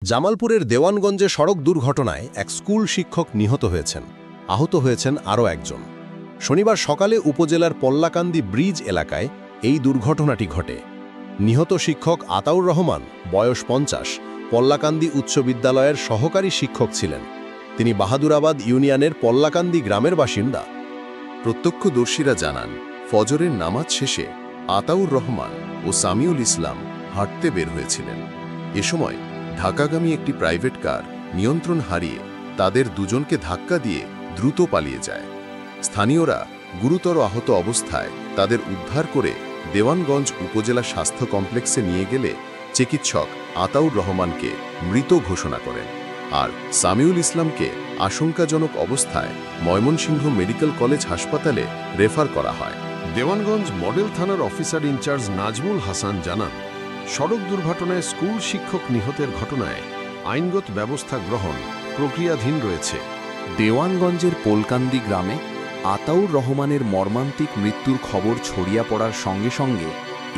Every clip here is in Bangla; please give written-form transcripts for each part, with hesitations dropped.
জামালপুরের দেওয়ানগঞ্জে সড়ক দুর্ঘটনায় এক স্কুল শিক্ষক নিহত হয়েছেন। আহত হয়েছেন আরও একজন। শনিবার সকালে উপজেলার পল্লাকান্দি ব্রিজ এলাকায় এই দুর্ঘটনাটি ঘটে। নিহত শিক্ষক আতাউর রহমান, বয়স 50, পল্লাকান্দি উচ্চ বিদ্যালয়ের সহকারী শিক্ষক ছিলেন। তিনি বাহাদুরাবাদ ইউনিয়নের পল্লাকান্দি গ্রামের বাসিন্দা। প্রত্যক্ষদর্শীরা জানান, ফজরের নামাজ শেষে আতাউর রহমান ও সামিউল ইসলাম হাঁটতে বের হয়েছিলেন। এ সময় ঢাকাগামী একটি প্রাইভেট কার নিয়ন্ত্রণ হারিয়ে তাদের দুজনকে ধাক্কা দিয়ে দ্রুত পালিয়ে যায়। স্থানীয়রা গুরুতর আহত অবস্থায় তাদের উদ্ধার করে দেওয়ানগঞ্জ উপজেলা স্বাস্থ্য কমপ্লেক্সে নিয়ে গেলে চিকিৎসক আতাউর রহমানকে মৃত ঘোষণা করেন, আর সামিউল ইসলামকে আশঙ্কাজনক অবস্থায় ময়মনসিংহ মেডিকেল কলেজ হাসপাতালে রেফার করা হয়। দেওয়ানগঞ্জ মডেল থানার অফিসার ইনচার্জ নাজমুল হাসান জানান, সড়ক দুর্ঘটনায় স্কুল শিক্ষক নিহতের ঘটনায় আইনগত ব্যবস্থা গ্রহণ প্রক্রিয়াধীন রয়েছে। দেওয়ানগঞ্জের পোলকান্দি গ্রামে আতাউর রহমানের মর্মান্তিক মৃত্যুর খবর ছড়িয়ে পড়ার সঙ্গে সঙ্গে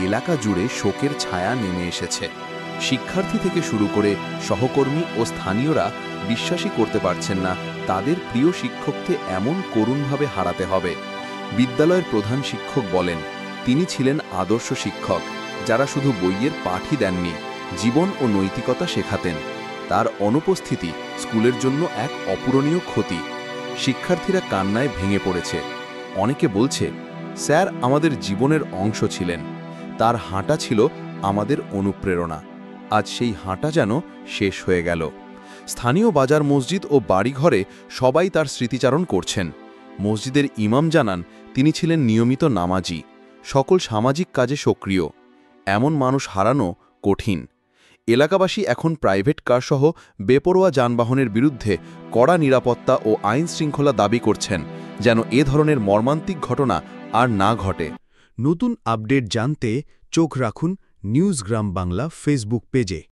এলাকা জুড়ে শোকের ছায়া নেমে এসেছে। শিক্ষার্থী থেকে শুরু করে সহকর্মী ও স্থানীয়রা বিশ্বাসই করতে পারছেন না তাদের প্রিয় শিক্ষককে এমন করুণভাবে হারাতে হবে। বিদ্যালয়ের প্রধান শিক্ষক বলেন, তিনি ছিলেন আদর্শ শিক্ষক, যারা শুধু বইয়ের পাঠই দেননি, জীবন ও নৈতিকতা শেখাতেন। তার অনুপস্থিতি স্কুলের জন্য এক অপূরণীয় ক্ষতি। শিক্ষার্থীরা কান্নায় ভেঙে পড়েছে। অনেকে বলছে, স্যার আমাদের জীবনের অংশ ছিলেন, তার হাঁটা ছিল আমাদের অনুপ্রেরণা। আজ সেই হাঁটা যেন শেষ হয়ে গেল। স্থানীয় বাজার, মসজিদ ও বাড়িঘরে সবাই তার স্মৃতিচারণ করছেন। মসজিদের ইমাম জানান, তিনি ছিলেন নিয়মিত নামাজি, সকল সামাজিক কাজে সক্রিয়। এমন মানুষ হারানো কঠিন। এলাকাবাসী এখন প্রাইভেট কারসহ বেপরোয়া যানবাহনের বিরুদ্ধে কড়া নিরাপত্তা ও আইন শৃঙ্খলা দাবি করছেন, যেন এ ধরনের মর্মান্তিক ঘটনা আর না ঘটে। নতুন আপডেট জানতে চোখ রাখুন নিউজ গ্রাম বাংলা ফেসবুক পেজে।